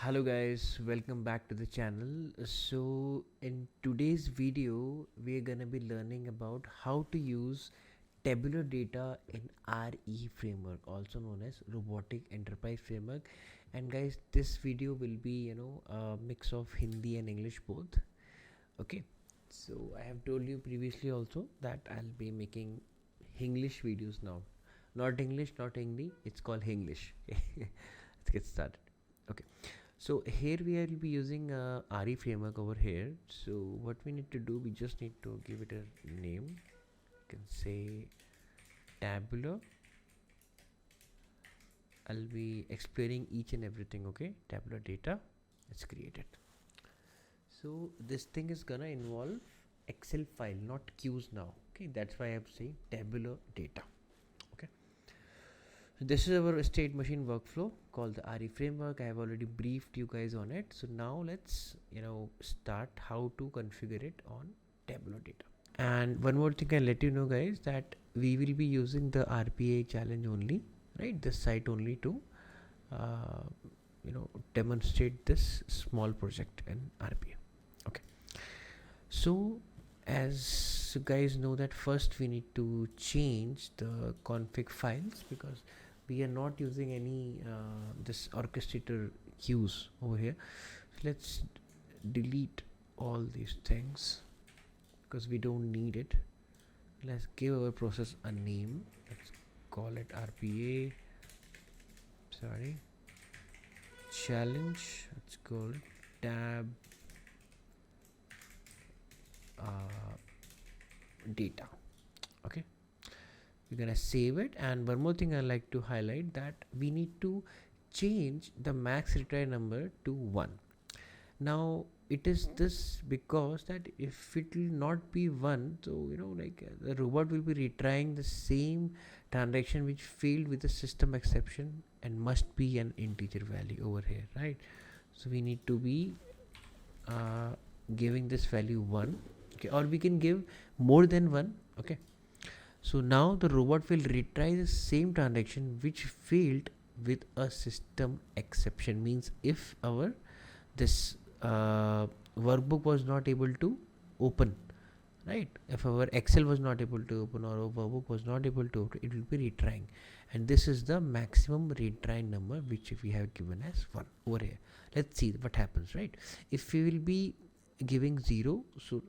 Hello guys, welcome back to the channel. So in today's video we're gonna be learning about how to use tabular data in ReFramework, also known as Robotic Enterprise Framework. And guys, this video will be a mix of Hindi and English both. Okay, so I have told you previously also that I'll be making English videos now, not English, not Hindi, it's called English. Let's get started. Okay, so here we will be using RE framework over here. So what we need to do, we just need to give it a name. You can say tabular. I'll be explaining each and everything. Okay, tabular data. Let's create it. So this thing is gonna involve Excel file, not queues now. Okay, that's why I'm saying tabular data. Okay, so this is our state machine workflow called the RE framework. I have already briefed you guys on it. So now let's start how to configure it on tabular data. And one more thing I'll let you know guys, that we will be using the RPA challenge only, right? This site only to demonstrate this small project in RPA. Okay, so as you guys know that first we need to change the config files, because we are not using any this orchestrator queues over here. So let's delete all these things because we don't need it. Let's give our process a name. Let's call it RPA challenge. Let's call it tab data. Okay, we're gonna save it. And one more thing I like to highlight, that we need to change the max retry number to 1. Now it is this because that if it will not be 1, so the robot will be retrying the same transaction which failed with the system exception and must be an integer value over here, right? So we need to be giving this value 1. Okay, or we can give more than 1. Okay, so now the robot will retry the same transaction which failed with a system exception. Means if our this workbook was not able to open, right? If our Excel was not able to open or our workbook was not able to open, it will be retrying, and this is the maximum retry number which we have given as 1 over here. Let's see what happens, right? If we will be giving 0, so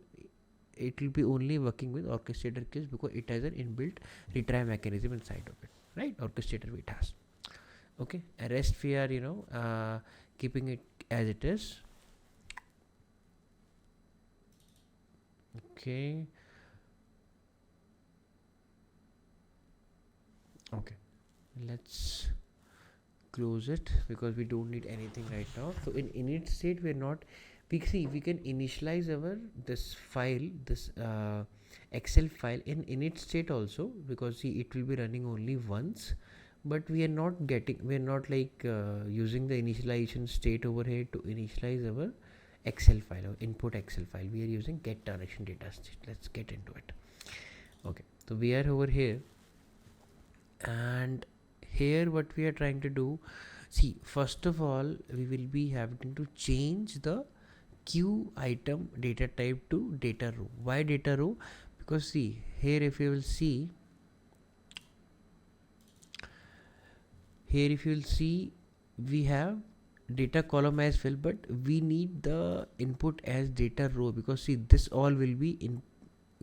it will be only working with orchestrator keys because it has an inbuilt retry mechanism inside of it, right? Orchestrator it has. Okay, rest we are keeping it as it is. Okay, let's close it because we don't need anything right now. So in init state we're not, we can initialize our this file, this Excel file in init state also, because see it will be running only once, but we are not using the initialization state over here to initialize our Excel file or input Excel file. We are using get transaction data state. Let's get into it. Okay, so we are over here, and here what we are trying to do, see, first of all we will be having to change the queue item data type to data row. Why data row? Because see here, if you will see here, if you will see, we have data column as well, but we need the input as data row, because see this all will be in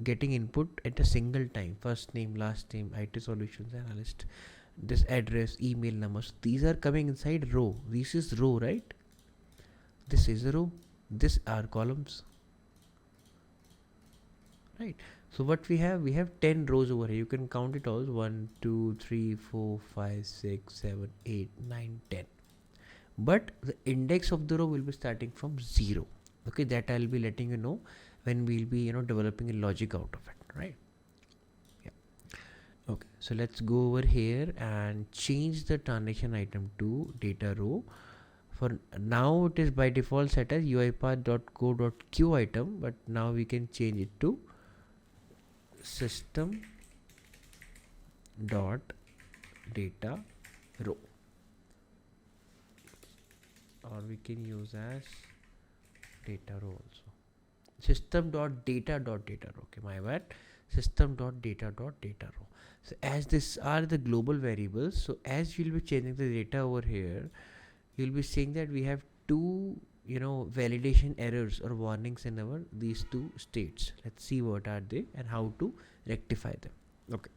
getting input at a single time. First name, last name, IT solutions analyst, this address, email numbers, these are coming inside row. This is row, right? This is a row, this are columns, right? So what we have 10 rows over here. You can count it all: 1 2 3 4 5 6 7 8 9 10. But the index of the row will be starting from 0. Okay, that I'll be letting you know when we'll be developing a logic out of it, right? Yeah. Okay, so let's go over here and change the transaction item to data row. For now it is by default set as UiPath.co.queue item, but now we can change it to system dot data row, or we can use as data row also. System.data.data row. Okay, my bad. System.data.data row. So as these are the global variables, so as you'll be changing the data over here, you'll be seeing that we have two validation errors or warnings in our these two states. Let's see what are they and how to rectify them. Okay,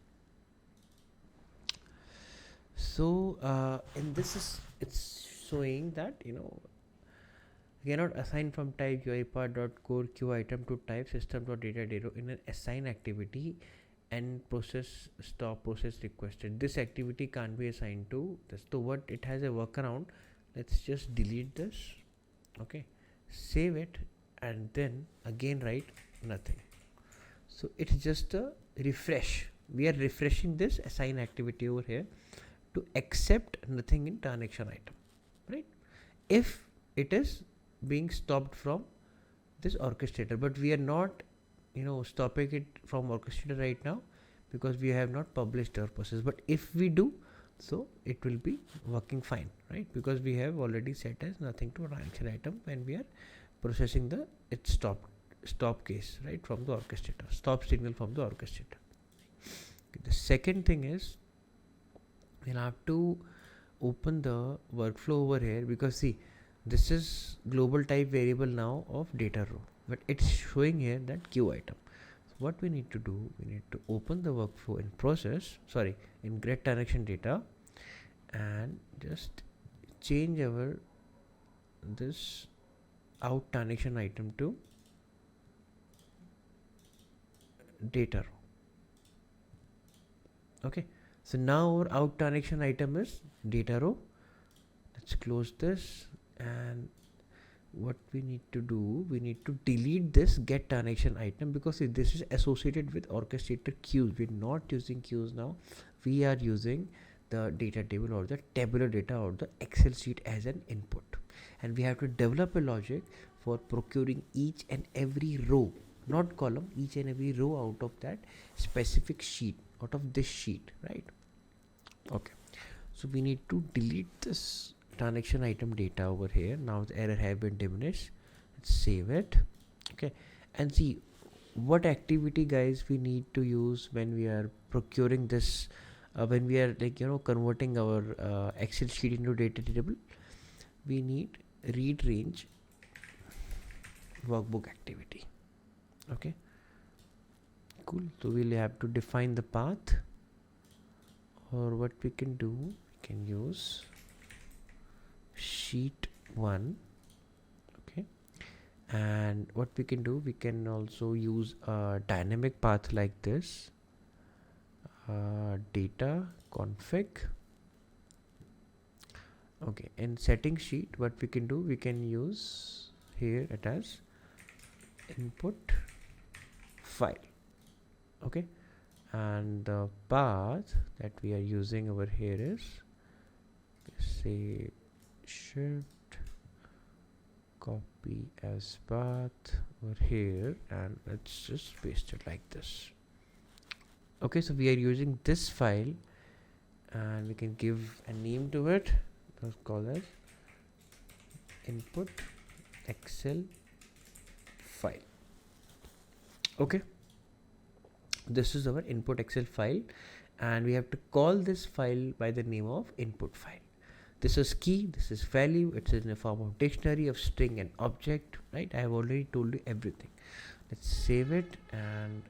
so in this is it's showing that cannot assign from type UiPath.core queue item to type system.data in an assign activity and process stop process requested. This activity can't be assigned to this. So what it has a workaround. Let's just delete this. Okay, save it and then again write nothing. So it's just a refresh. We are refreshing this assign activity over here to accept nothing in transaction item, right? If it is being stopped from this orchestrator, but we are not stopping it from orchestrator right now because we have not published our process. But if we do, so it will be working fine, right? Because we have already set as nothing to transaction item when we are processing the stop case, right, from the orchestrator, stop signal from the orchestrator. Okay, the second thing is we'll have to open the workflow over here, because see, this is global type variable now of data row, but it's showing here that queue item. So what we need to do, we need to open the workflow in get transaction data and just change our this out transaction item to data row. Okay, so now our out transaction item is data row. Let's close this, and what we need to do, we need to delete this get transaction item, because this is associated with orchestrator queues. We're not using queues now, we are using the data table or the tabular data or the Excel sheet as an input, and we have to develop a logic for procuring each and every row, not column, each and every row out of that specific sheet, out of this sheet, right? Okay, so we need to delete this transaction item data over here. Now the error have been diminished. Let's save it. Okay, and see what activity, guys, we need to use when we are procuring this, when we are converting our Excel sheet into data table. We need read range workbook activity. Okay, cool. So we'll have to define the path, or what we can do, we can use sheet 1. Okay, and what we can do, we can also use a dynamic path like this, data config. Okay, in setting sheet, what we can do, we can use here it as input file. Okay, and the path that we are using over here is, say, shift copy as path over here, and let's just paste it like this. Okay, so we are using this file, and we can give a name to it. Let's call it input Excel file. Okay, this is our input Excel file, and we have to call this file by the name of input file. This is key, this is value, it's in the form of dictionary of string and object, right? I have already told you everything. Let's save it and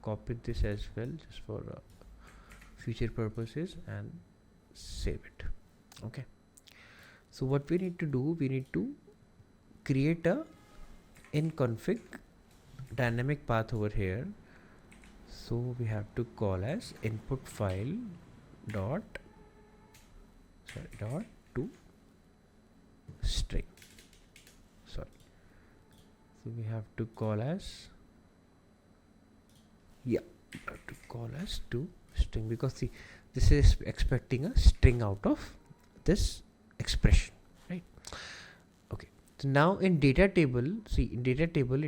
copy this as well, just for future purposes, and save it. Okay, so what we need to do, we need to create a in config dynamic path over here. So we have to call as input file dot to string. So we have to call as to string, because see, this is expecting a string out of this expression, right? Okay, so So now in data table, see in data table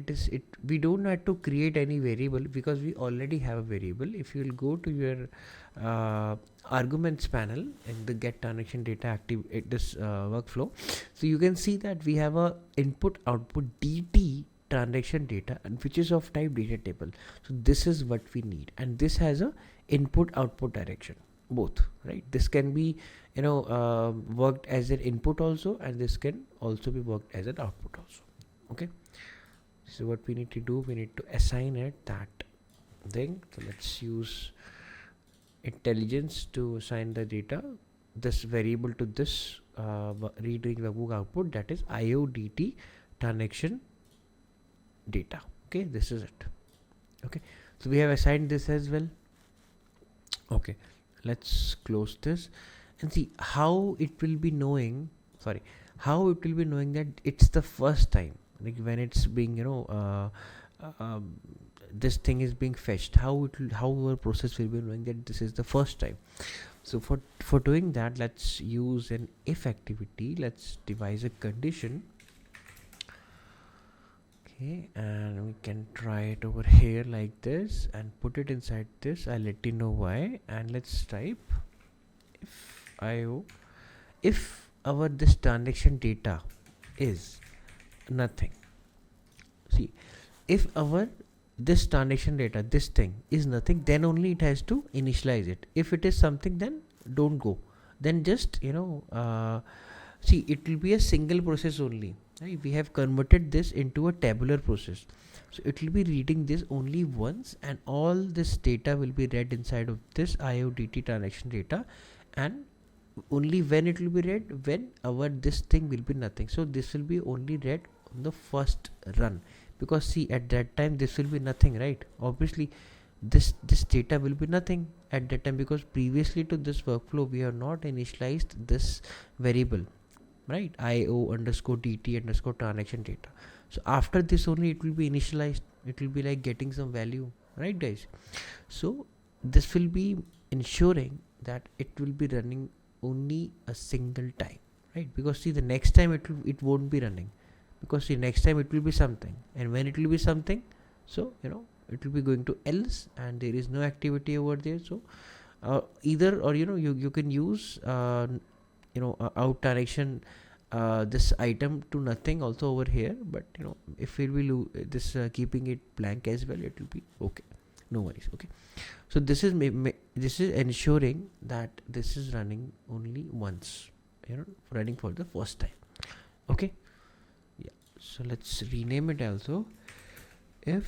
we don't have to create any variable because we already have a variable. If you will go to your arguments panel in the get transaction data active this workflow, so you can see that we have a input output dt transaction data, and which is of type data table. So this is what we need, and this has a input output direction both, right? This can be worked as an input also, and this can also be worked as an output also. Okay, so what we need to do, we need to assign it that thing. So let's use intelligence to assign the data, this variable to this reading webhook output, that is IODT transaction data. Okay, this is it. Okay, so we have assigned this as well. Okay, let's close this and see how it will be knowing, how it will be knowing that it's the first time, like when it's being this thing is being fetched, how our process will be knowing that this is the first time. So for doing that, let's use an if activity. Let's devise a condition. Okay, and we can try it over here like this and put it inside this. I'll let you know why. And let's type if our this transaction data is nothing. See, if our this transaction data, this thing is nothing, then only it has to initialize it. If it is something, then don't go. Then just see, it will be a single process only. Right? We have converted this into a tabular process, so it will be reading this only once, and all this data will be read inside of this IODT transaction data, and only when it will be read, when our this thing will be nothing. So this will be only read on the first run, because see, at that time this will be nothing, right? Obviously this data will be nothing at that time, because previously to this workflow we have not initialized this variable, right? IO_DT_ transaction data. So after this only it will be initialized. It will be like getting some value, right guys? So this will be ensuring that it will be running only a single time, right? Because see, the next time it won't be running, because see, next time it will be something, and when it will be something, so it will be going to else, and there is no activity over there. So either, or you can use out direction this item to nothing also over here, but if it will this keeping it blank as well, it will be okay, no worries. Okay, so this is this is ensuring that this is running only once, running for the first time. Okay, yeah, so let's rename it also. If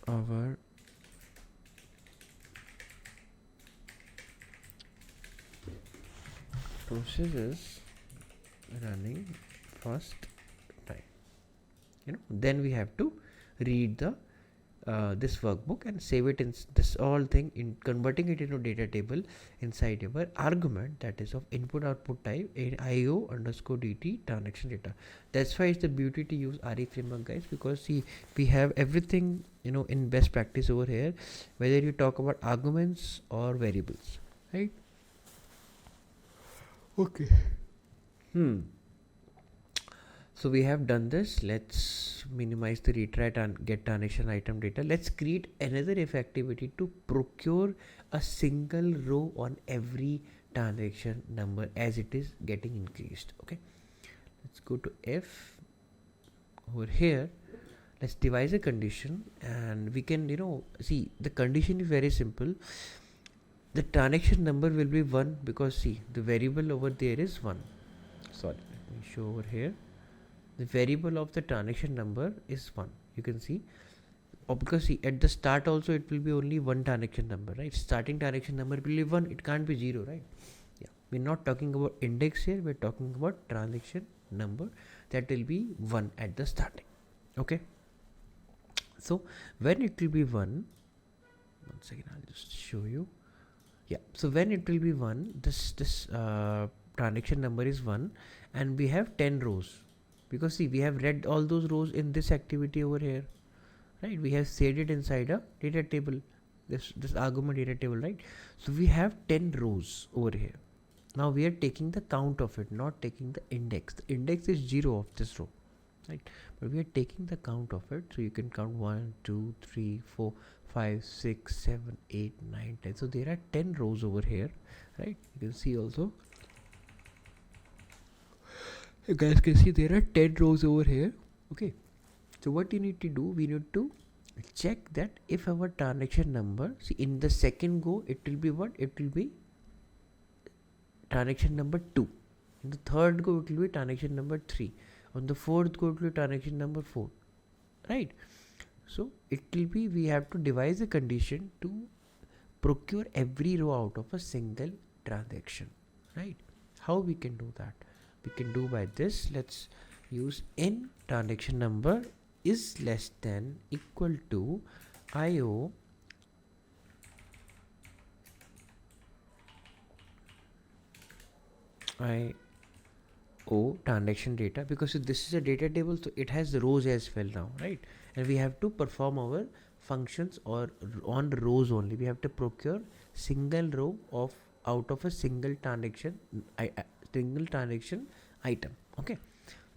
our process is running first time, then we have to read the this workbook and save it in this all thing, in converting it into data table inside our argument, that is of input output type IO_DT transaction data. That's why it's the beauty to use ReFramework, guys, because see, we have everything in best practice over here, whether you talk about arguments or variables, right? Okay. So we have done this. Let's minimize the retry and get transaction item data. Let's create another if activity to procure a single row on every transaction number as it is getting increased. Okay, let's go to if. Over here, let's devise a condition, and we can see, the condition is very simple. The transaction number will be 1, because see, the variable over there is 1. Sorry, let me show over here. The variable of the transaction number is 1. You can see, because see, at the start also it will be only one transaction number, right? Starting transaction number will be 1. It can't be 0, right? Yeah, we're not talking about index here. We're talking about transaction number, that will be 1 at the starting. Okay, so when it will be 1 second, I'll just show you. Yeah, so when it will be 1, this transaction number is 1, and we have 10 rows, because see, we have read all those rows in this activity over here, right? We have saved it inside a data table, this argument data table, right? So we have 10 rows over here. Now we are taking the count of it, not taking the index. The index is 0 of this row, right? But we are taking the count of it. So you can count 1 2 3 4 5 6 7 8 9 10. So there are 10 rows over here, right? You can see also, you guys can see there are 10 rows over here. Okay, so what you need to do, we need to check that if our transaction number, see in the second go it will be what, it will be transaction number 2, in the third go it will be transaction number 3, on the fourth go it will be transaction number 4, right? So it will be, we have to devise a condition to procure every row out of a single transaction, right? How we can do that? We can do by this. Let's use in transaction number is less than equal to IO transaction data, because this is a data table, so it has the rows as well now, right? And we have to perform our functions or on rows only. We have to procure single row of out of a single transaction item. Okay,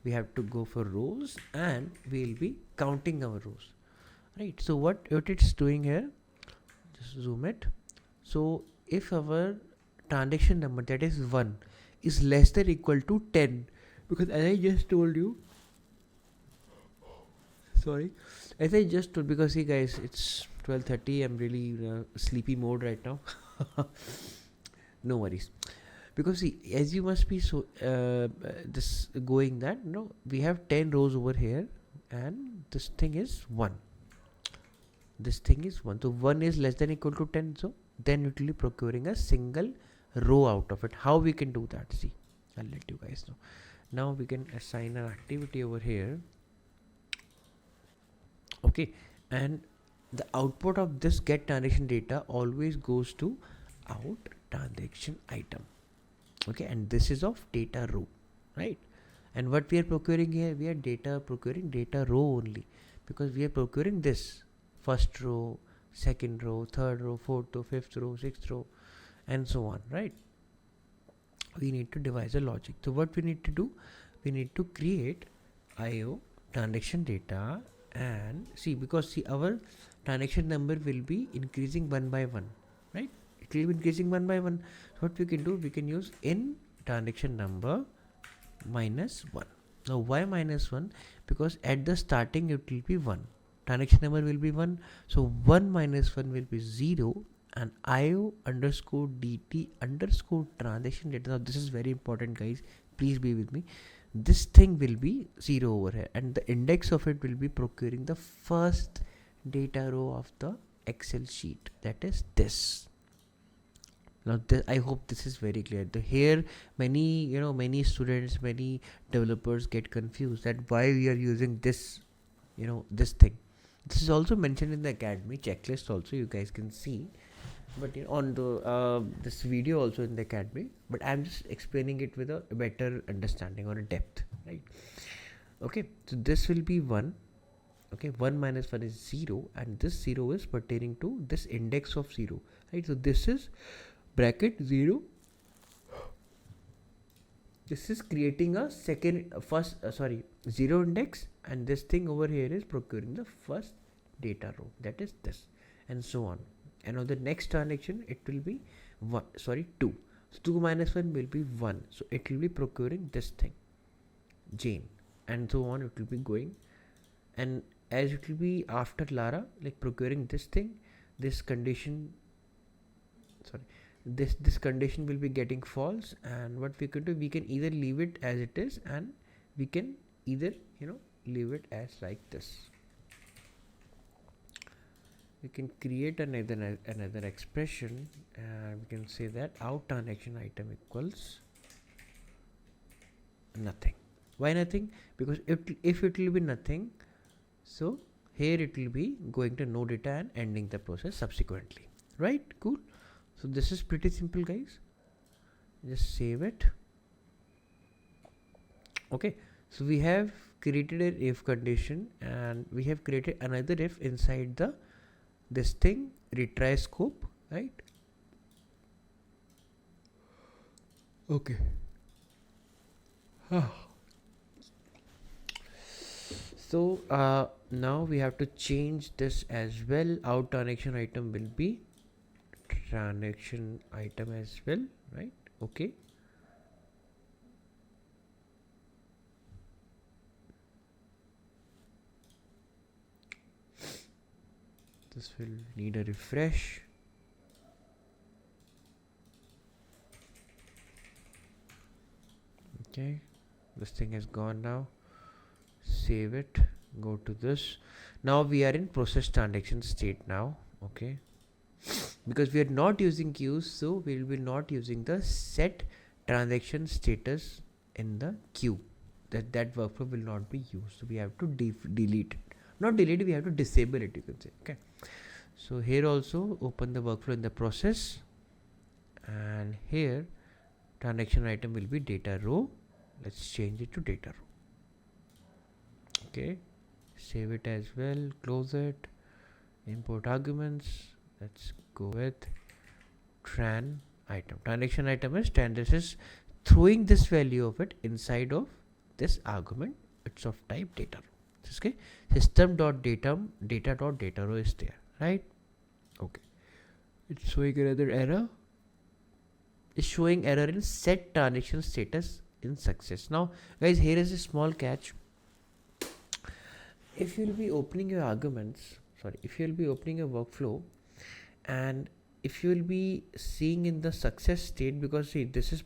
we have to go for rows and we'll be counting our rows, right? So what it's doing here, just zoom it. So if our transaction number, that is 1, is less than equal to 10, because as I just told you, because see guys, it's 12:30, I'm really sleepy mode right now. No worries, because see, as you must be so this going that we have 10 rows over here and this thing is 1, so 1 is less than equal to 10, so then it will be procuring a single row out of it. How we can do that? See, I'll let you guys know. Now we can assign an activity over here. Okay, and the output of this get transaction data always goes to out transaction item. Okay, and this is of data row, right? And what we are procuring here, we are procuring data row only, because we are procuring this first row, second row, third row, fourth row, fifth row, sixth row, and so on, right? We need to devise a logic. So what we need to do, we need to create IO transaction data, and see, because see, our transaction number will be increasing one by one, right? It will be increasing one by one. So what we can do, we can use in transaction number -1. Now why -1? Because at the starting it will be 1, transaction number will be 1, so 1 minus 1 will be 0, and IO underscore DT underscore transaction data. Now this is very important guys, please be with me. This thing will be 0 over here, and the index of it will be procuring the first data row of the Excel sheet, that is this. Now I hope this is very clear. Here many students, many developers get confused that why we are using this, this thing. This is also mentioned in the academy checklist also, you guys can see, but on the this video also in the academy, but I'm just explaining it with a better understanding or a depth, right? Okay, so this will be 1. Okay, 1 minus 1 is 0, and this 0 is pertaining to this index of 0, right? So this is bracket 0. This is creating a first 0 index, and this thing over here is procuring the first data row, that is this, and so on. And on the next transaction it will be 2. So 2 minus 1 will be 1, so it will be procuring this thing, Jane, and so on. It will be going, and as it will be after Lara, like procuring this thing, this condition this condition will be getting false, and what we could do, we can either leave it as it is, and we can either leave it as like this. We can create another expression, and we can say that out transaction item equals nothing. Why nothing? Because if it will be nothing, so here it will be going to no data and ending the process subsequently, right? Cool. So this is pretty simple guys, just save it. Okay, so we have created an if condition, and we have created another if inside the this thing retry scope, right? Okay. So now we have to change this as well. Our transaction item will be transaction item as well, right? Okay. This will need a refresh. Okay, this thing has gone now. Save it, go to this. Now we are in process transaction state now. Okay, because we are not using queues, so we will be not using the set transaction status in the queue. That workflow will not be used, so we have to delete it. Not delete it, we have to disable it, you can say. Okay, so here also open the workflow in the process, and here transaction item will be data row. Let's change it to data row. Okay, save it as well, close it, import arguments. Let's go with tran item. Transaction item is tran. This is throwing this value of it inside of this argument. It's of type data row. Okay, system.data row is there, right? Okay, it's showing another error. It's showing error in set transaction status in success. Now guys, here is a small catch. If you will be opening your arguments, if you will be opening a workflow, and if you will be seeing in the success state, because see, this is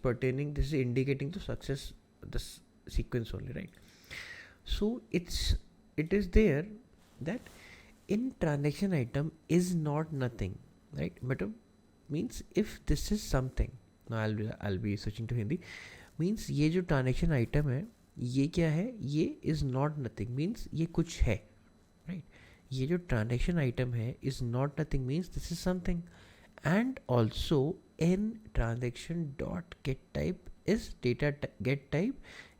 indicating to success, this sequence only, right? So it is there that in transaction item is not nothing, right? But means if this is something, now I'll be switching to Hindi. Means ये जो transaction item है, ये क्या है? ये is not nothing, means ये कुछ है, right? ये जो transaction item है is not nothing, means this is something. And also in transaction dot get type is data get type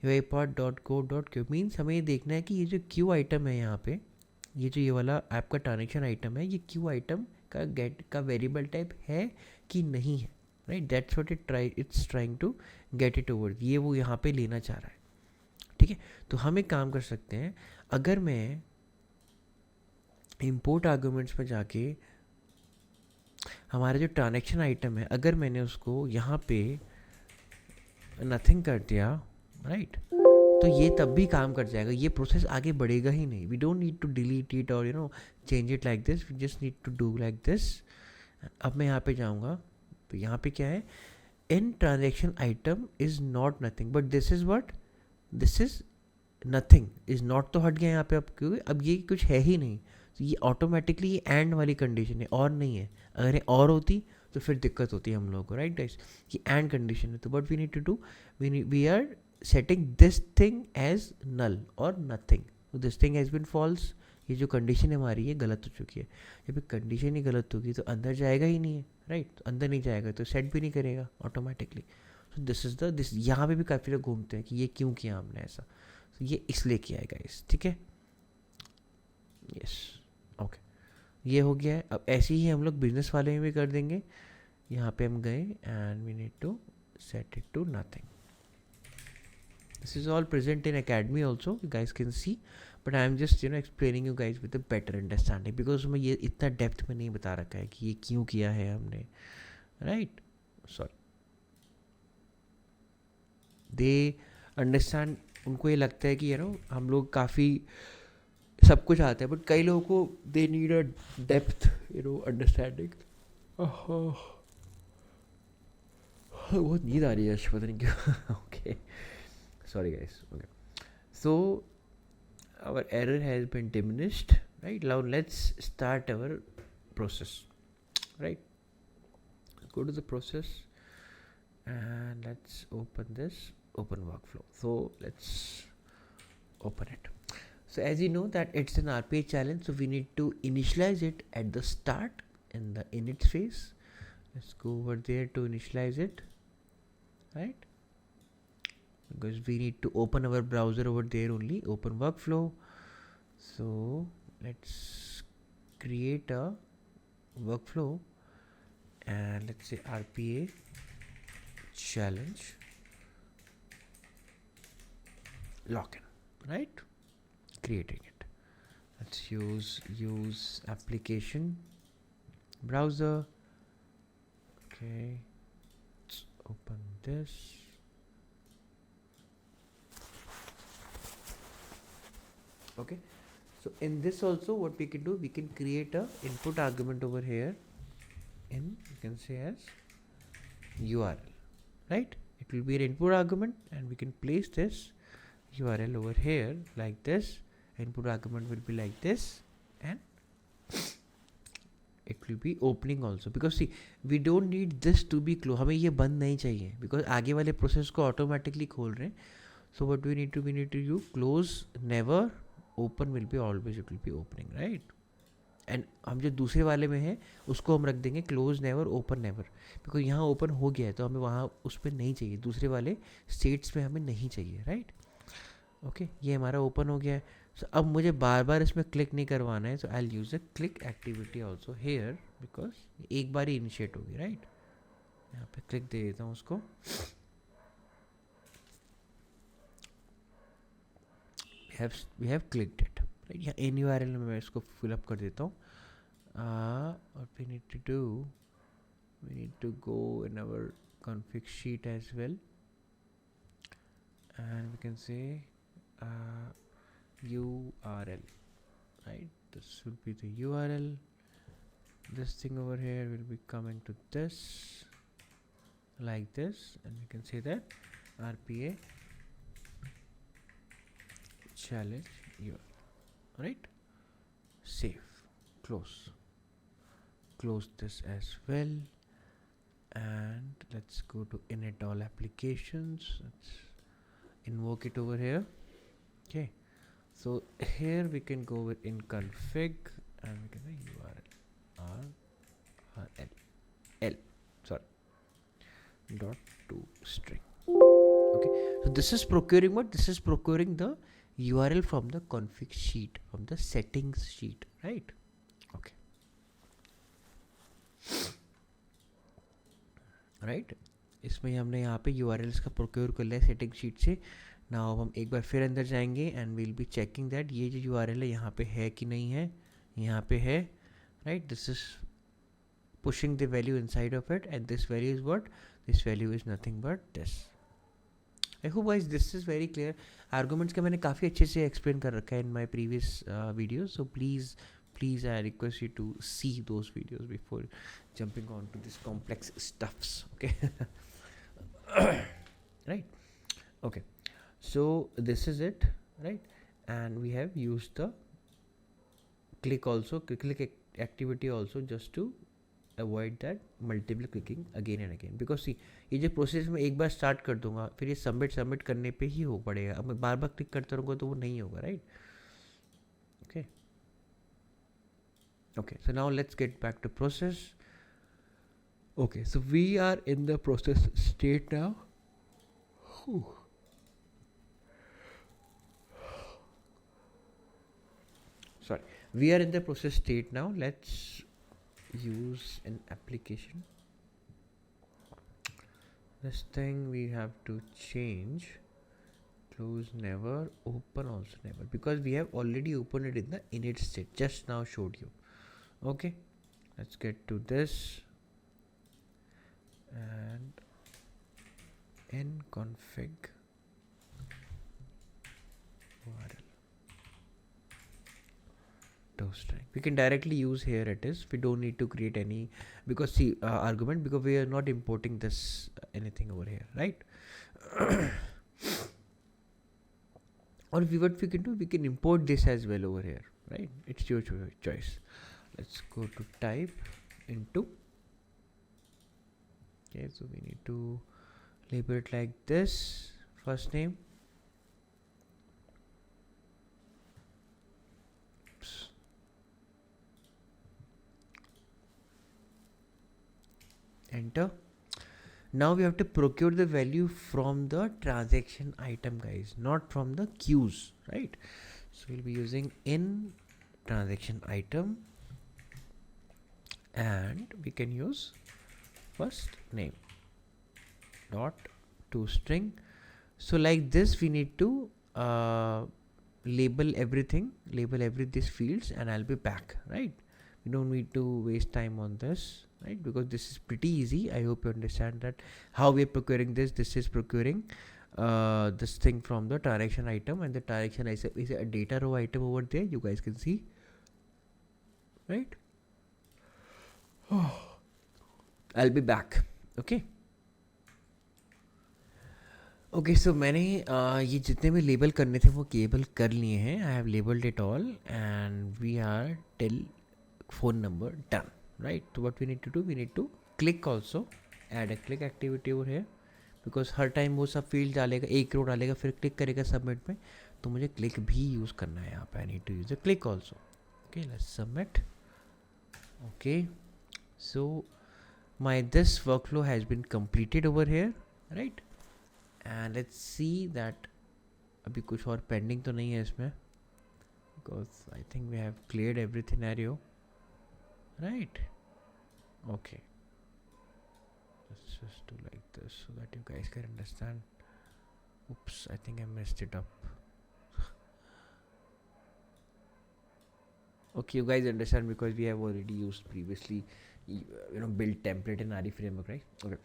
UiPath.go.queue, means हमें ये देखना है कि ये जो queue item है यहाँ पे, ये जो ये वाला आपका ट्रांजेक्शन आइटम है, ये क्यू आइटम का गेट का वेरिएबल टाइप है कि नहीं है, right? That's what it's trying to get it over, ये वो यहाँ पे लेना चाह रहा है, ठीक है? तो हम एक काम कर सकते हैं, अगर मैं इंपोर्ट आर्गुमेंट्स पर जाके हमारा जो ट्रांजेक्शन आइटम है, अगर मैंने उसको यहाँ पे नथिंग कर दिया, राइट, तो ये तब भी काम कर जाएगा, ये प्रोसेस आगे बढ़ेगा ही नहीं. We don't need to delete it और change it like this, we just need to do like this. अब मैं यहाँ पे जाऊँगा तो यहाँ पे क्या है, in transaction item is not nothing, but this is what, this is nothing is not तो हट गया यहाँ पे, अब क्योंकि अब ये कुछ है ही नहीं, तो ये ऑटोमेटिकली ये एंड वाली कंडीशन है, और नहीं है. अगर ये और होती तो फिर दिक्कत होती है हम लोगों को, राइट गाइस? ये एंड कंडीशन है, तो what we need to do, we are setting this thing as null or nothing. So this thing has been false. ये जो कंडीशन है हमारी, ये गलत हो चुकी है. जब कंडीशन ही गलत होगी तो अंदर जाएगा ही नहीं है, राइट? तो अंदर नहीं जाएगा तो सेट भी नहीं करेगा ऑटोमेटिकली. सो दिस यहाँ पे भी काफ़ी लोग घूमते हैं कि ये क्यों किया हमने ऐसा, तो ये इसलिए किया है गाइस, ठीक है? यस, ओके, ये हो गया है. अब ऐसे ही हम लोग बिजनेस वाले में भी कर देंगे. यहाँ पे हम गए and we need to set it to nothing. This is all present in Academy also, you guys can see, but I am just explaining you guys with a better understanding, because मैं ये इतना depth में नहीं बता रखा है कि ये क्यों किया है हमने, राइट? सॉरी, दे अंडरस्टैंड, उनको ये लगता है कि हम लोग काफ़ी सब कुछ आता है, बट कई लोगों को they need a depth understanding. बहुत नींद आ रही है, पता नहीं क्यों. Okay, sorry guys. Okay, so our error has been diminished, right? Now let's start our process, right? Go to the process and let's open this open workflow. So let's open it. So as you know that it's an RPA challenge, so we need to initialize it at the start in the init phase. Let's go over there to initialize it, right? Because we need to open our browser over there only, open workflow. So let's create a workflow and let's say RPA challenge. login, right? Creating it. Let's use application browser. Okay, let's open this. Okay, so in this also what we can do, we can create a input argument over here in, you can say as URL, right? It will be an input argument and we can place this URL over here like this. Input argument will be like this and it will be opening also, because see we don't need this to be closed. हमें ये बंद नहीं चाहिए because आगे वाले process को automatically खोल रहे हैं. So what we need to do close never, open will be always, it will be opening, right? And हम जो दूसरे वाले में हैं उसको हम रख देंगे close never open never, because यहाँ ओपन हो गया है तो हमें वहाँ उस पर नहीं चाहिए, दूसरे वाले स्टेट्स में हमें नहीं चाहिए, राइट? ओके, ये हमारा ओपन हो गया है. सो अब मुझे बार बार इसमें क्लिक नहीं करवाना है, so I use a click activity also here, because एक बार ही इनिशिएट होगी, राइट? यहाँ पे क्लिक दे देता हूँ उसको. we have clicked it, right? यहाँ in URL में मैं इसको fill up कर देता हूँ. What we need to do, we need to go in our config sheet as well, and we can say URL, right? This will be the URL. This thing over here will be coming to this like this, and we can say that RPA challenge URL, right? Save, close this as well, and let's go to init all applications. Let's invoke it over here. Okay, so here we can go with in config and we can say URL dot to string. Okay, so this is procuring what? This is procuring the URL from the config sheet, from the settings sheet, right? Okay, right? इसमें हमने यहाँ पे URLs का procure कर लिया setting sheet से. Now हम एक बार फिर अंदर जाएंगे and we'll be checking that ये जो URL है यहाँ पे है कि नहीं है. यहाँ पे है, right? This is pushing the value inside of it, and this value is what? This value is nothing but this. I hope guys this is very clear. Arguments का मैंने काफ़ी अच्छे से explain कर रखा है in my previous videos, so please I request you to see those videos before jumping on to this complex stuffs, okay? Right? Okay, so this is it, right? And we have used the click also, click activity also, just to avoid that multiple clicking again and again, because see ये जो process में एक बार start कर दूंगा फिर ये submit करने पे ही हो पड़ेगा. अब मैं बार बार क्लिक करता रहूँगा तो वो नहीं होगा, right? Okay okay, so now let's get back to process. Okay, so we are in the process state now. Sorry, we are in the process state now. Let's use an application. This thing we have to change. Close never, open also never, because we have already opened it in the init state, just now showed you. Okay, let's get to this and in config URL string. We can directly use here it is. We don't need to create any, because see argument, because we are not importing this anything over here, right? Or what we can do, we can import this as well over here, right? It's your choice. Let's go to type into. Okay, so we need to label it like this. First name. Oops. Enter. Now we have to procure the value from the transaction item, guys, not from the queues, right? So we'll be using in transaction item, and we can use first name dot to string. So like this we need to label everything, label every these fields, and I'll be back, right? We don't need to waste time on this, right? Because this is pretty easy. I hope you understand that how we are procuring this. This is procuring this thing from the transaction item, and the transaction is a data row item over there. You guys can see, right? I'll be back. Okay. Okay so मैंने ये जितने भी label करने थे वो cable कर लिए हैं. I have labelled it all and we are till phone number done, right? So what we need to do, we need to click also, add a click activity over here, because her time वो सब field डालेगा, एक रो डालेगा, फिर click करेगा submit में, तो मुझे क्लिक भी यूज़ करना है यहाँ पे. I need to use a click also. Okay, let's submit. Okay, so my this workflow has been completed over here, right? And let's see that अभी कुछ और पेंडिंग तो नहीं है इसमें, because I think we have cleared every scenario, right? Okay, let's just do like this so that you guys can understand. Oops, I think I messed it up. Okay, you guys understand because we have already used previously build template in ReFramework, right? Okay,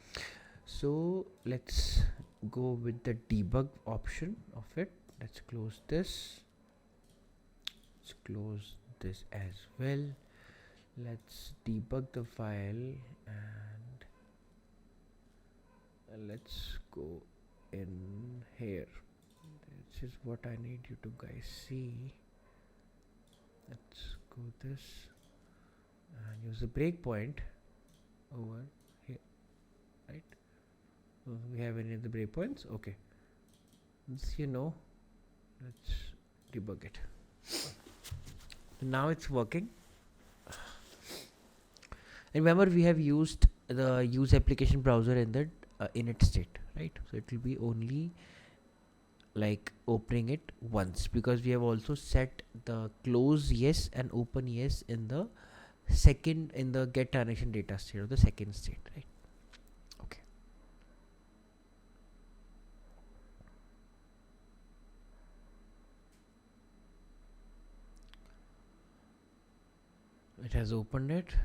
so let's go with the debug option of it. Let's close this. Let's close this as well. Let's debug the file and let's go in here. This is what I need you to guys see. Let's go this and use the breakpoint over here, right? We have any of the breakpoints? Okay, this let's debug it. Now it's working. And remember, we have used the use application browser in the init state, right? So it will be only like opening it once, because we have also set the close yes and open yes in the second, in the get transaction data state, or the second state, right? Okay, it has opened it.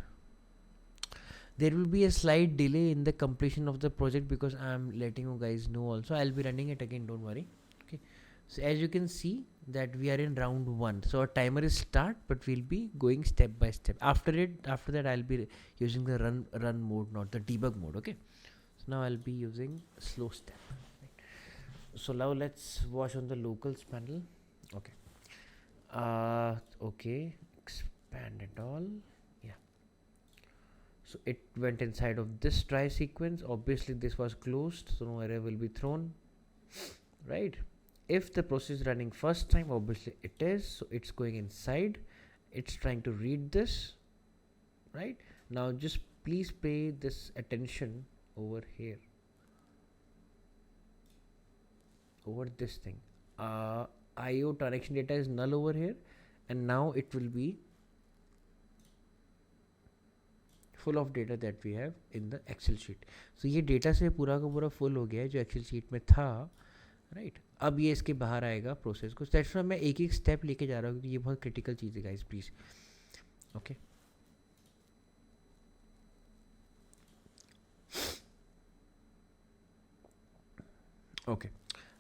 There will be a slight delay in the completion of the project because I am letting you guys know also. I'll be running it again, don't worry. Okay, so as you can see that we are in round 1, so our timer is start, but we'll be going step by step. After that I'll be using the run mode, not the debug mode. Okay, so now I'll be using slow step, right? So now let's watch on the locals panel. Okay, okay, expand it all. Yeah, so it went inside of this try sequence. Obviously this was closed, so no error will be thrown, right? If the process is running first time, obviously it is, so it's going inside, it's trying to read this, right? Now just please pay this attention over here, over this thing. IO transaction data is null over here, and now it will be full of data that we have in the Excel sheet. So ये data से पूरा का पूरा full हो गया है जो Excel sheet में था, right? अब ये इसके बाहर आएगा प्रोसेस को. दैट्स व्हाई मैं एक एक स्टेप लेके जा रहा हूँ, क्योंकि ये बहुत क्रिटिकल चीज़ है guys, please. Okay, okay,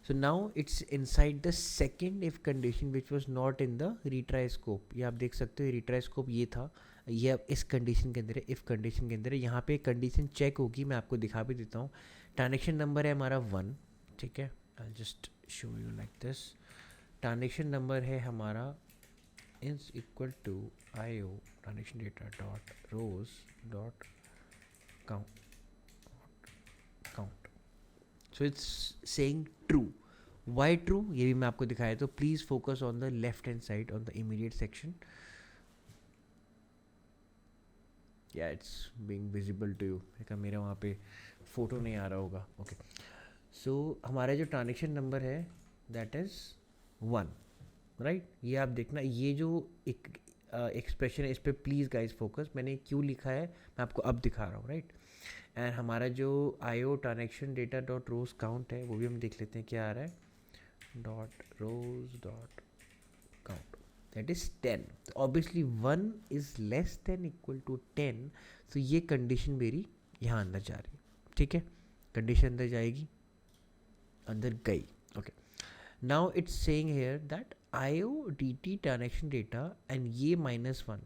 so now it's inside the second if condition which was not in the retry scope. ये आप देख सकते हो, रिट्राई स्कोप ये था, ये अब इस कंडीशन के अंदर है, इफ कंडीशन के अंदर है. यहाँ पे कंडीशन चेक होगी, मैं आपको दिखा भी देता हूँ. ट्रांजेक्शन नंबर है हमारा 1, ठीक है. I just show you like this. Transaction number है हमारा is equal to IO transaction data dot rows dot count. So it's saying true. Why true? ये भी मैं आपको दिखाया. तो please focus on the left hand side on the immediate section. Yeah, it's being visible to you. देखा मेरे वहाँ पे फोटो नहीं आ रहा होगा. Okay. सो हमारा जो ट्रांजेक्शन नंबर है दैट इज़ 1, राइट? ये आप देखना, ये जो एक एक्सप्रेशन है इस पर प्लीज़ गाइज फोकस. मैंने क्यों लिखा है मैं आपको अब दिखा रहा हूँ, राइट? एंड हमारा जो IO ट्रांजेक्शन डेटा डॉट रोज काउंट है वो भी हम देख लेते हैं क्या आ रहा है. dot rows dot count, that is 10. Obviously 1 is less than equal to 10, तो ये कंडीशन मेरी यहाँ अंदर जा रही है, ठीक है, कंडीशन अंदर जाएगी, अंदर गई. Okay, now it's saying here that IODT transaction data and ये -1.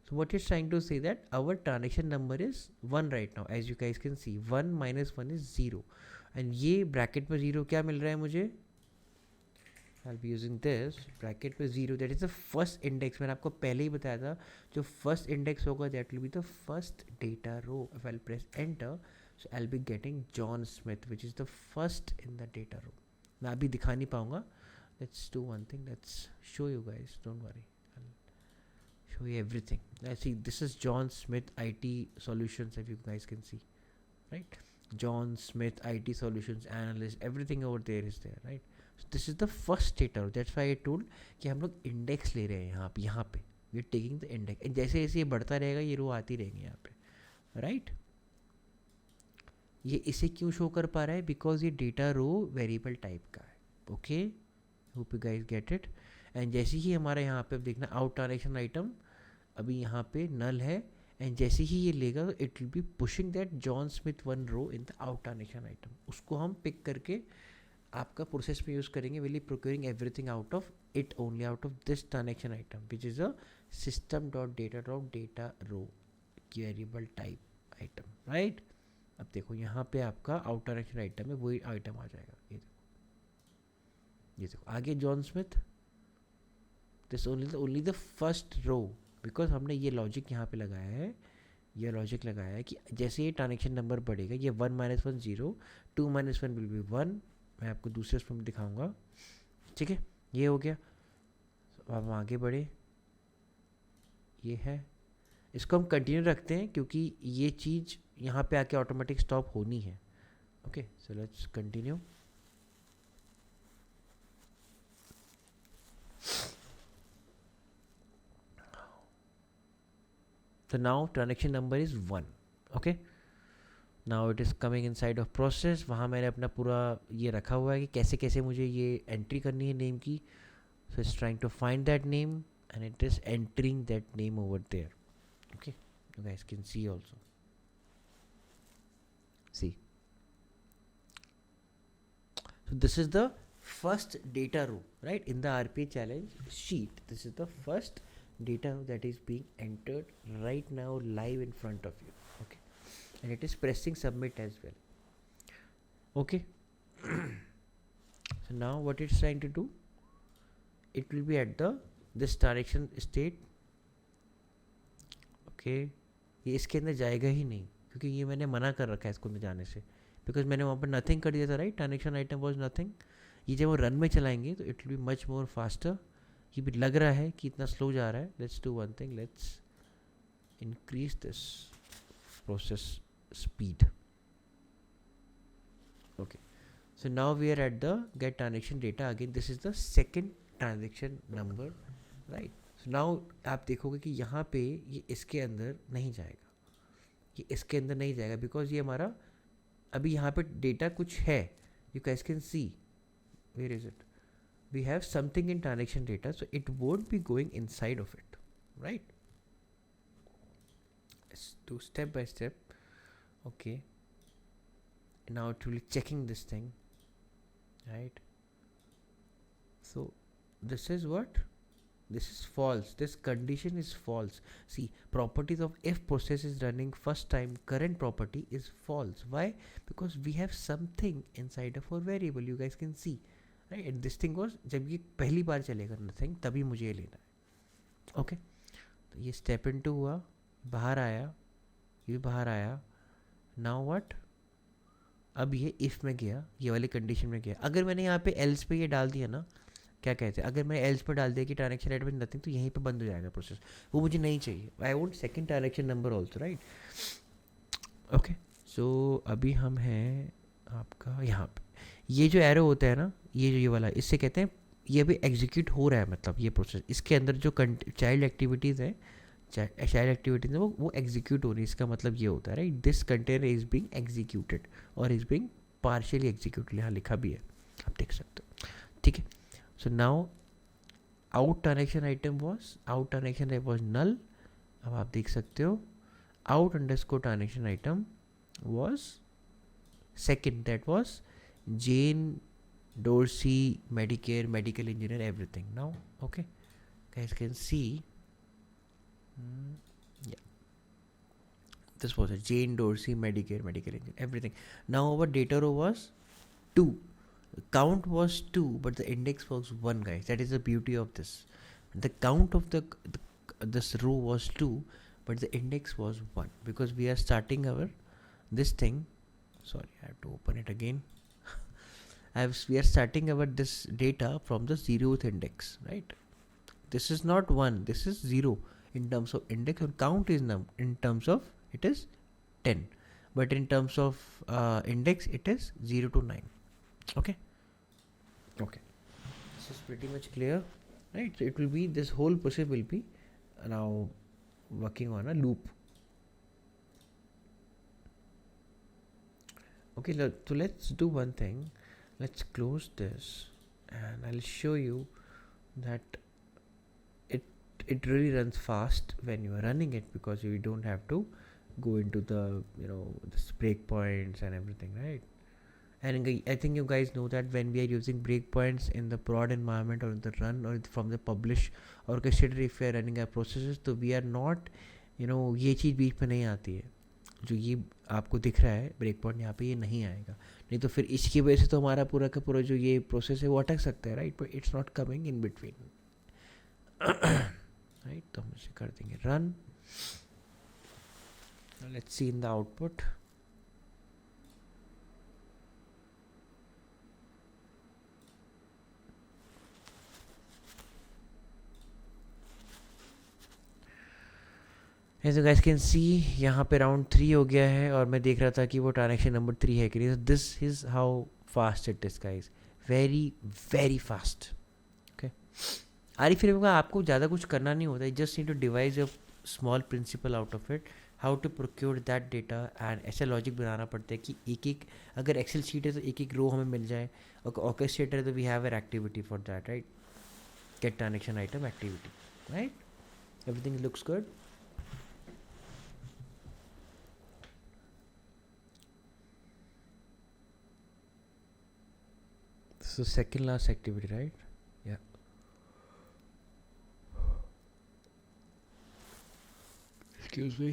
So what it's trying to say that our transaction number is 1 right now, as you guys can see 1 minus 1 is 0, and ये bracket में 0 क्या मिल रहा है मुझे, I'll be using this bracket पे 0, that is the first index. मैंने आपको पहले ही बताया था जो first index होगा that will be the first data row. If I'll press enter, so I'll be getting John Smith, which is the first in the data row. मैं अभी दिखा नहीं पाऊँगा. Let's do one thing, let's show you guys, don't worry, I'll show you everything. Let's see, this is John Smith IT Solutions, if you guys can see, right? John Smith IT Solutions Analyst, everything over there is there, right? So this is the first data row. That's why I told कि हम लोग index ले रहे हैं यहाँ पे we're taking the index, and जैसे जैसे ये बढ़ता रहेगा ये रो आती रहेंगी यहाँ पे, right? ये इसे क्यों शो कर पा रहा है, बिकॉज ये डेटा रो वेरिएबल टाइप का है. Okay, hope you guys get it. And जैसे ही हमारा यहाँ पे देखना आउट ट्रांजेक्शन आइटम अभी यहाँ पे नल है, एंड जैसे ही ये लेगा तो it will be pushing that John Smith 1 row in the out transaction item. उसको हम पिक करके आपका प्रोसेस में यूज़ करेंगे, will be procuring everything out of it, only out of this transaction item which is a system dot data row variable type item, right. अब देखो यहाँ पे आपका आउट ट्रांजेक्शन आइटम है, वही आइटम आ जाएगा. ये देखो आगे John Smith, this only the first row, because हमने ये लॉजिक यहाँ पे लगाया है, ये लॉजिक लगाया है कि जैसे ये ट्रांजेक्शन नंबर बढ़ेगा, ये 1 - 1 0, 2 - 1 विल बी 1. मैं आपको दूसरे उसमें भी दिखाऊंगा, ठीक है. ये हो गया. अब हम आगे बढ़े, ये है, इसको हम कंटिन्यू रखते हैं क्योंकि ये चीज़ यहाँ पे आके ऑटोमेटिक स्टॉप होनी है. Okay, so let's continue. So now transaction number is 1. Okay, now it is coming inside of process. वहाँ मैंने अपना पूरा ये रखा हुआ है कि कैसे कैसे मुझे ये एंट्री करनी है नेम की. So it's trying to find that name and it is entering that name over there. Okay, you guys can see also. See, so this is the first data row, right, in the RPA challenge sheet. This is the first data that is being entered right now live in front of you. Okay, and it is pressing submit as well. Okay, so now what it's trying to do, it will be at the this transaction state. Okay, ये इसके अंदर जाएगा ही नहीं क्योंकि ये मैंने मना कर रखा है इसको अंदर जाने से, बिकॉज मैंने वहाँ पर नथिंग कर दिया था, right. Transaction item was nothing. ये जब वो रन में चलाएंगे तो it will be much more faster. ये भी लग रहा है कि इतना स्लो जा रहा है. Let's do one thing, let's increase this process speed. Okay, so now we are at the get transaction data. Again this is the second transaction number, right. So now आप देखोगे कि यहाँ पे ये इसके अंदर नहीं जाएगा, ये इसके अंदर नहीं जाएगा बिकॉज ये हमारा अभी यहाँ पे डेटा कुछ है. You guys can see, where is it, we have something in transaction data, so it won't be going inside of it, right. Let's do step by step. Okay, now it will be checking this thing, right. So this is what, this is false, this condition is false. See, properties of if process is running first time, current property is false. Why? Because we have something inside of our variable, you guys can see, right. And this thing was जब ये पहली बार चलेगा nothing, तभी मुझे ये लेना है. Okay, तो ये स्टेप इनटू हुआ, बाहर आया, ये बाहर आया. नाउ व्हाट, अब ये इफ़ में गया, ये वाली कंडीशन में गया. अगर मैंने यहाँ पे एल्स पे ये डाल दिया ना, क्या कहते हैं, अगर मैंने एल्स पे डाल दिया कि ट्रांजेक्शन आइटम इज नथिंग, तो यहीं पे बंद हो जाएगा प्रोसेस. वो मुझे नहीं चाहिए. I want second transaction number also, right. Okay, so अभी हम हैं आपका यहाँ पे. ये जो एरो होता है ना, ये वाला, इससे कहते हैं ये अभी एग्जीक्यूट हो रहा है, मतलब ये प्रोसेस, इसके अंदर जो चाइल्ड एक्टिविटीज़ हैं, वो एग्जीक्यूट हो रही है. इसका मतलब ये होता है, right, this container is being executed और इज़ बीइंग पार्शियली एग्जीक्यूटेड. यहाँ लिखा भी है, आप देख सकते हो, ठीक है. So now out transaction item was null. अब आप देख सकते हो out underscore transaction item was second, that was Jane Dorsey Medicare medical engineer everything. Now okay, guys can see yeah, this was a Jane Dorsey Medicare medical engineer everything. Now our data row was 2, count was 2, but the index was 1, guys. That is the beauty of this. The count of this row was 2, but the index was 1, because we are starting our this thing. Sorry, I have to open it again. We are starting our this data from the 0th index, right? This is not 1, this is 0 in terms of index, and count is in terms of it is 10, but in terms of index it is 0 to 9. Okay, this is pretty much clear, right? So it will be, this whole process will be now working on a loop. Okay, so let's do one thing. Let's close this and I'll show you that it really runs fast when you are running it, because you don't have to go into the the breakpoints and everything, right? And I think you guys know that when we are using breakpoints in the prod environment or in the run or from the publish orchestrator, if we are running our processes, तो we are not ये चीज़ बीच में नहीं आती है, जो ये आपको दिख रहा है ब्रेक पॉइंट यहाँ पे, ये नहीं आएगा, नहीं तो फिर इसकी वजह से तो हमारा पूरा का पूरा जो ये प्रोसेस है वो अटक सकता है, right? But it's not coming in between, right? तो हम इसे कर देंगे run. Let's see in the output. As you guys can see, यहाँ पे राउंड 3 हो गया है और मैं देख रहा था कि वो ट्रांजेक्शन नंबर 3 है कि नहीं. This is how fast it is guys, very very fast. Okay, RE framework का आपको ज़्यादा कुछ करना नहीं होता है, just need to devise a small principle out of it, how to procure that data, and ऐसा लॉजिक बनाना पड़ता है कि एक एक, अगर एक्सेल शीट है तो एक एक रो हमें मिल जाए, और ऑर्केस्ट्रेटर है तो we have an activity for that, right? Get transaction item activity, right? Everything looks good. So second last activity, right? Yeah. Excuse me.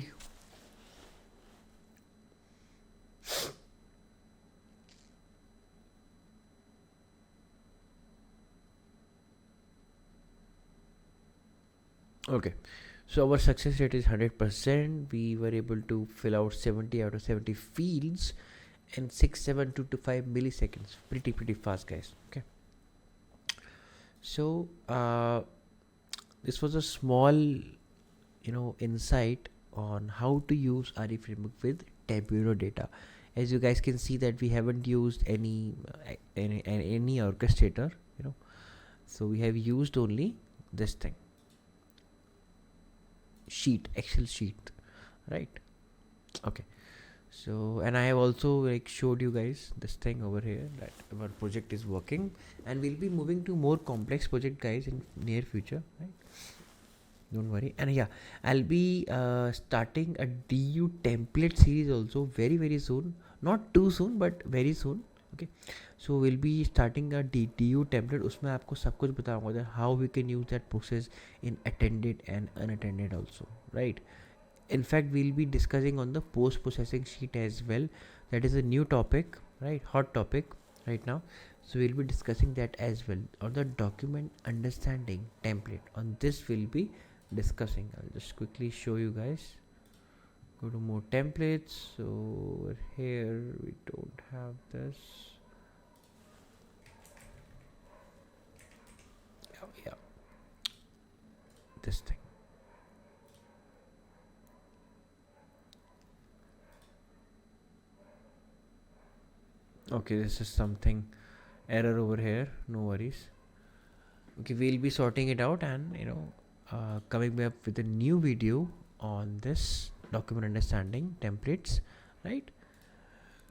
Okay, so our success rate is 100%. We were able to fill out 70 out of 70 fields in 6, 7, 2 to 5 milliseconds. Pretty fast, guys. Okay, so this was a small insight on how to use ReFramework with Tabular Data. As you guys can see that we haven't used any orchestrator, so we have used only this thing, Excel sheet, right? Okay, so, and I have also showed you guys this thing over here that our project is working, and we'll be moving to more complex project, guys, in near future, right? Don't worry. And yeah, I'll be starting a DU template series also very soon, not too soon but very soon. Okay, so we'll be starting a DU template. उसमें आपको सब कुछ बताऊंगा that how we can use that process in attended and unattended also, right? In fact, we'll be discussing on the post processing sheet as well. That is a new topic, right? Hot topic right now. So we'll be discussing that as well. Or the document understanding template, on this we'll be discussing. I'll just quickly show you guys. Go to more templates. So over here we don't have this. Yeah, this thing. Okay, this is something error over here, no worries. Okay, we'll be sorting it out and coming up with a new video on this document understanding templates, right?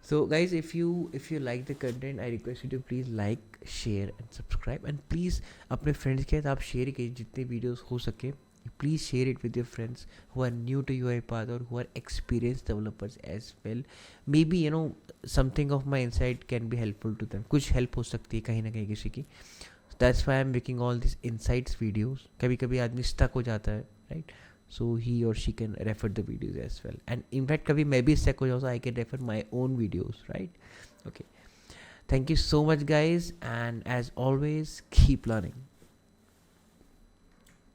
So guys, if you like the content, I request you to please like, share and subscribe, and please अपने friends के साथ आप share कीजिए जितने videos हो सके. Please share it with your friends who are new to UiPath or who are experienced developers as well. Maybe something of my insight can be helpful to them. कुछ help हो सकती है कहीं ना कहीं किसी की. That's why I'm making all these insights videos. कभी कभी आदमी stuck हो जाता है, right? So he or she can refer the videos as well. And in fact, kabhi मैं भी stuck हो जाऊँ, so I can refer my own videos, right? Okay. Thank you so much, guys, and as always, keep learning.